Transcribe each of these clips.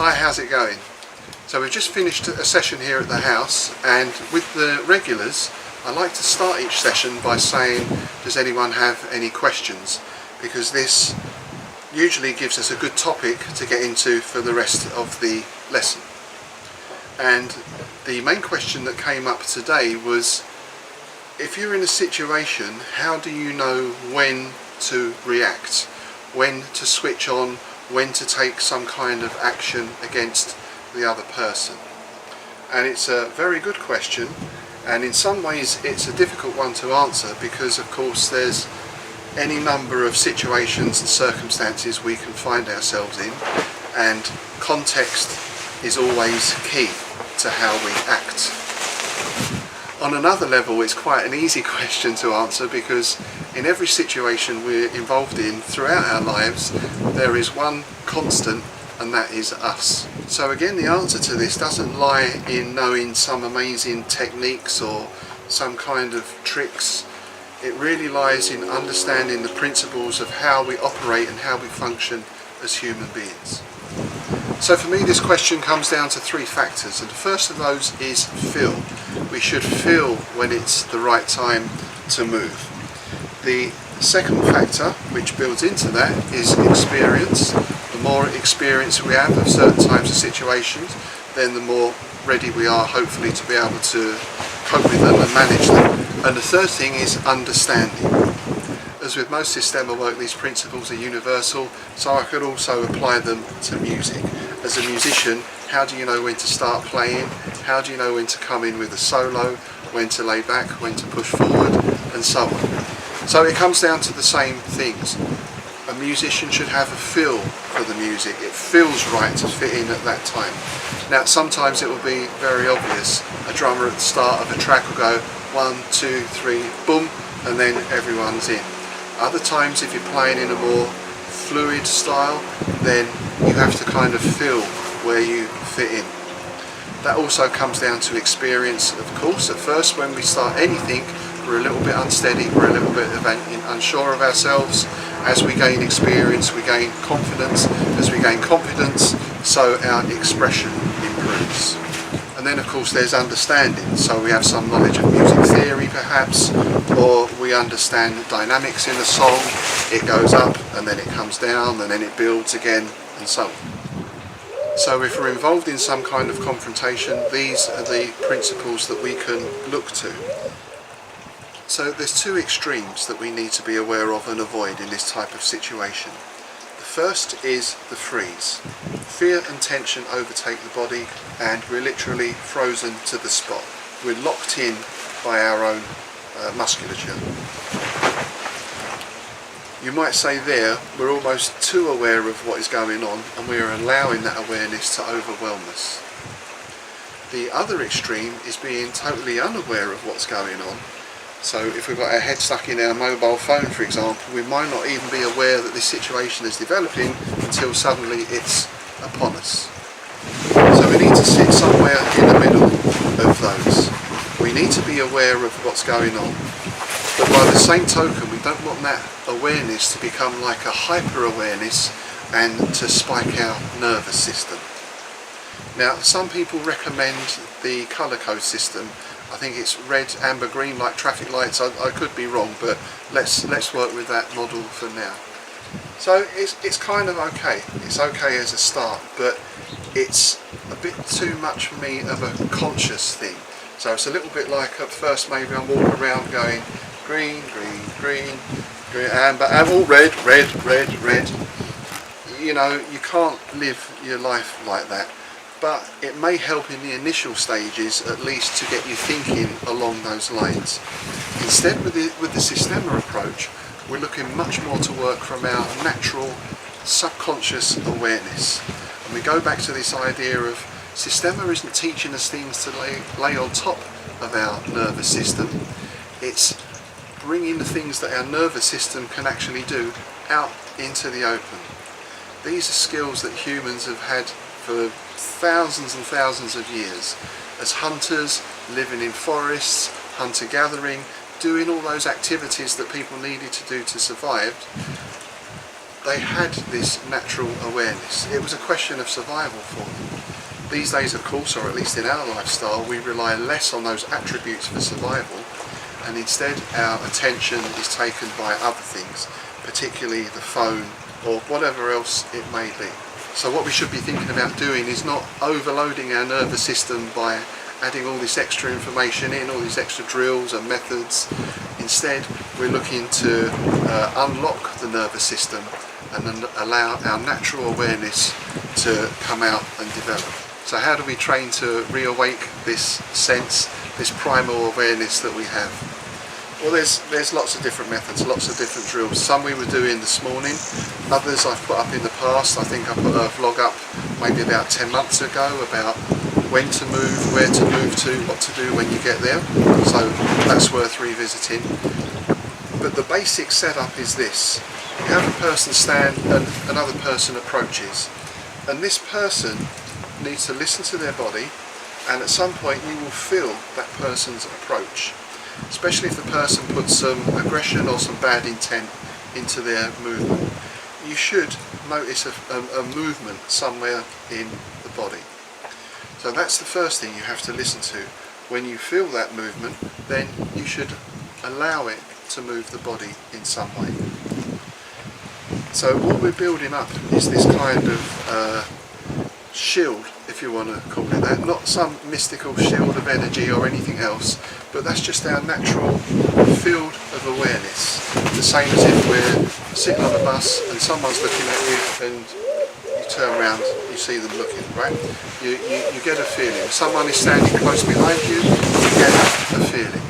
Hi, how's it going? So we've just finished a session here at the house, and with the regulars I like to start each session by saying, does anyone have any questions? Because this usually gives us a good topic to get into for the rest of the lesson. And the main question that came up today was, if you're in a situation, how do you know when to react, when to switch on, when to take some kind of action against the other person? And it's a very good question, and in some ways it's a difficult one to answer, because of course there's any number of situations and circumstances we can find ourselves in, and context is always key to how we act. On another level, it's quite an easy question to answer, because in every situation we're involved in throughout our lives, there is one constant, and that is us. So again, the answer to this doesn't lie in knowing some amazing techniques or some kind of tricks. It really lies in understanding the principles of how we operate and how we function as human beings. So for me, this question comes down to three factors, and the first of those is feel. We should feel when it's the right time to move. The second factor, which builds into that, is experience. The more experience we have of certain types of situations, then the more ready we are, hopefully, to be able to cope with them and manage them. And the third thing is understanding. As with most Systema work, these principles are universal, so I could also apply them to music. As a musician, how do you know when to start playing? How do you know when to come in with a solo, when to lay back, when to push forward, and so on. So it comes down to the same things. A musician should have a feel for the music. It feels right to fit in at that time. Now, sometimes it will be very obvious. A drummer at the start of a track will go 1, 2, 3, boom, and then everyone's in. Other times, if you're playing in a more fluid style, then you have to kind of feel where you fit in. That also comes down to experience, of course. At first, when we start anything, we're a little bit unsteady, we're a little bit unsure of ourselves. As we gain experience, we gain confidence. As we gain confidence, so our expression improves. And then of course there's understanding, so we have some knowledge of music theory perhaps, or we understand the dynamics in a song. It goes up and then it comes down and then it builds again, and so on. So if we're involved in some kind of confrontation, these are the principles that we can look to. So there's two extremes that we need to be aware of and avoid in this type of situation. The first is the freeze. Fear and tension overtake the body, and we're literally frozen to the spot. We're locked in by our own musculature. You might say there, we're almost too aware of what is going on, and we're allowing that awareness to overwhelm us. The other extreme is being totally unaware of what's going on. So if we've got our head stuck in our mobile phone, for example, we might not even be aware that this situation is developing until suddenly it's upon us. So we need to sit somewhere in the middle of those. We need to be aware of what's going on. But by the same token, we don't want that awareness to become like a hyper-awareness and to spike our nervous system. Now, some people recommend the colour code system. I think it's red, amber, green, like traffic lights. I could be wrong, but let's work with that model for now. So it's kind of okay. It's okay as a start, but it's a bit too much for me of a conscious thing. So it's a little bit like at first maybe I'm walking around going green, green, green, green, amber, all red, red, red, red. You know, you can't live your life like that. But it may help in the initial stages, at least, to get you thinking along those lines. Instead, with the Systema approach, we're looking much more to work from our natural subconscious awareness. And we go back to this idea of Systema isn't teaching us things to lay on top of our nervous system. It's bringing the things that our nervous system can actually do out into the open. These are skills that humans have had for thousands and thousands of years, as hunters, living in forests, hunter-gathering, doing all those activities that people needed to do to survive. they had this natural awareness. It was a question of survival for them. These days, of course, or at least in our lifestyle, we rely less on those attributes for survival, and instead our attention is taken by other things, particularly the phone or whatever else it may be. So what we should be thinking about doing is not overloading our nervous system by adding all this extra information in, all these extra drills and methods. Instead, we're looking to unlock the nervous system and then allow our natural awareness to come out and develop. So how do we train to reawake this sense, this primal awareness that we have? Well, there's lots of different methods, lots of different drills. Some we were doing this morning, others I've put up in the past. I think I put a vlog up maybe about 10 months ago about when to move, where to move to, what to do when you get there. So that's worth revisiting. But the basic setup is this. You have a person stand and another person approaches. And this person needs to listen to their body, and at some point you will feel that person's approach. Especially if the person puts some aggression or some bad intent into their movement. You should notice a movement somewhere in the body. So that's the first thing you have to listen to. When you feel that movement, then you should allow it to move the body in some way. So what we're building up is this kind of shield, if you want to call it that. Not some mystical shield of energy or anything else, but that's just our natural field of awareness. The same as if we're sitting on a bus and someone's looking at you and you turn around, you see them looking, right? You get a feeling. If someone is standing close behind you, you get a feeling.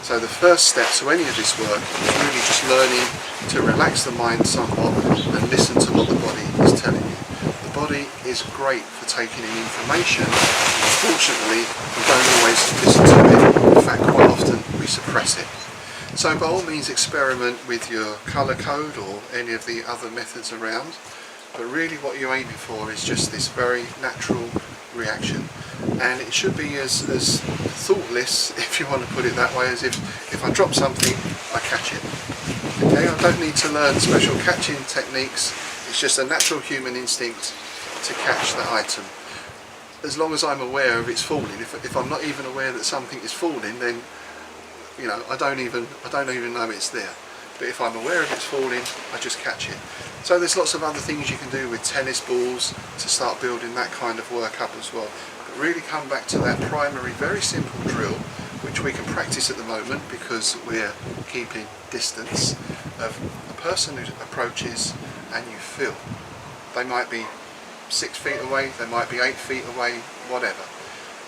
So the first step to any of this work is really just learning to relax the mind somewhat and listen to what the body is telling you. The body is great for taking in information. Unfortunately, we don't always listen to it. In fact, quite often we suppress it. So by all means experiment with your colour code or any of the other methods around, but really what you're aiming for is just this very natural reaction. And it should be as thoughtless, if you want to put it that way, as if I drop something, I catch it. Okay, I don't need to learn special catching techniques. It's just a natural human instinct to catch the item. As long as I'm aware of it's falling. If I'm not even aware that something is falling, then you know I don't even know it's there. But if I'm aware of it's falling, I just catch it. So there's lots of other things you can do with tennis balls to start building that kind of work up as well. But really come back to that primary, very simple drill, which we can practice at the moment because we're keeping distance, of a person who approaches and you feel. They might be 6 feet away, they might be 8 feet away, whatever.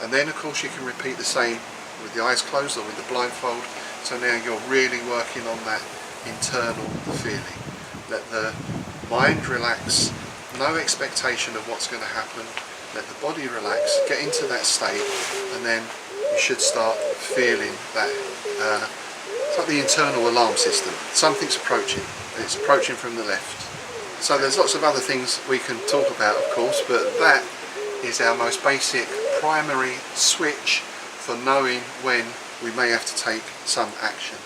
And then of course you can repeat the same with the eyes closed or with the blindfold. So now you're really working on that internal feeling. Let the mind relax, no expectation of what's going to happen. Let the body relax, get into that state, and then you should start feeling that. It's like the internal alarm system. Something's approaching. It's approaching from the left. So there's lots of other things we can talk about, of course, but that is our most basic primary switch for knowing when we may have to take some action.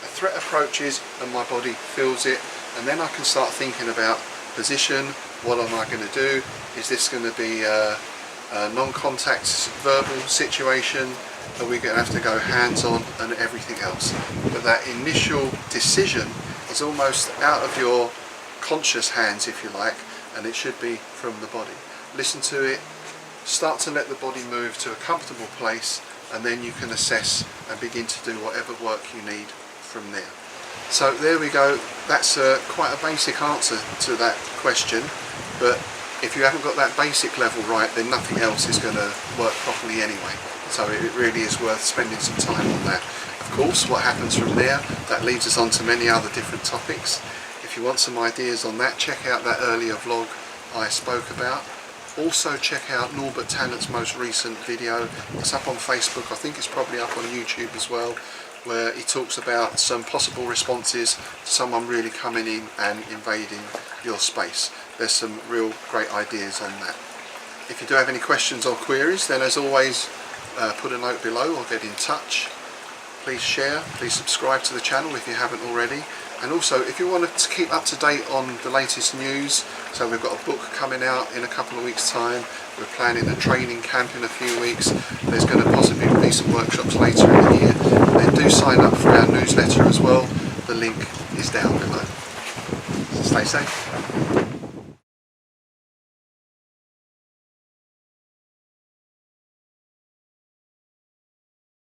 A threat approaches and my body feels it, and then I can start thinking about position. What am I going to do? Is this going to be a non-contact verbal situation? Are we going to have to go hands-on and everything else? But that initial decision is almost out of your conscious hands, if you like, and it should be from the body. Listen to it, start to let the body move to a comfortable place, and then you can assess and begin to do whatever work you need from there. So there we go. That's quite a basic answer to that question, but if you haven't got that basic level right, then nothing else is going to work properly anyway. So it really is worth spending some time on that. Of course, what happens from there, that leads us on to many other different topics. If you want some ideas on that, check out that earlier vlog I spoke about. Also check out Norbert Tannant's most recent video. It's up on Facebook, I think it's probably up on YouTube as well, where he talks about some possible responses to someone really coming in and invading your space. There's some real great ideas on that. If you do have any questions or queries, then as always, put a note below or get in touch. please share, please subscribe to the channel if you haven't already. And also, if you want to keep up to date on the latest news, so we've got a book coming out in a couple of weeks' time, we're planning a training camp in a few weeks, there's going to possibly be some workshops later in the year, then do sign up for our newsletter as well. The link is down below. So stay safe.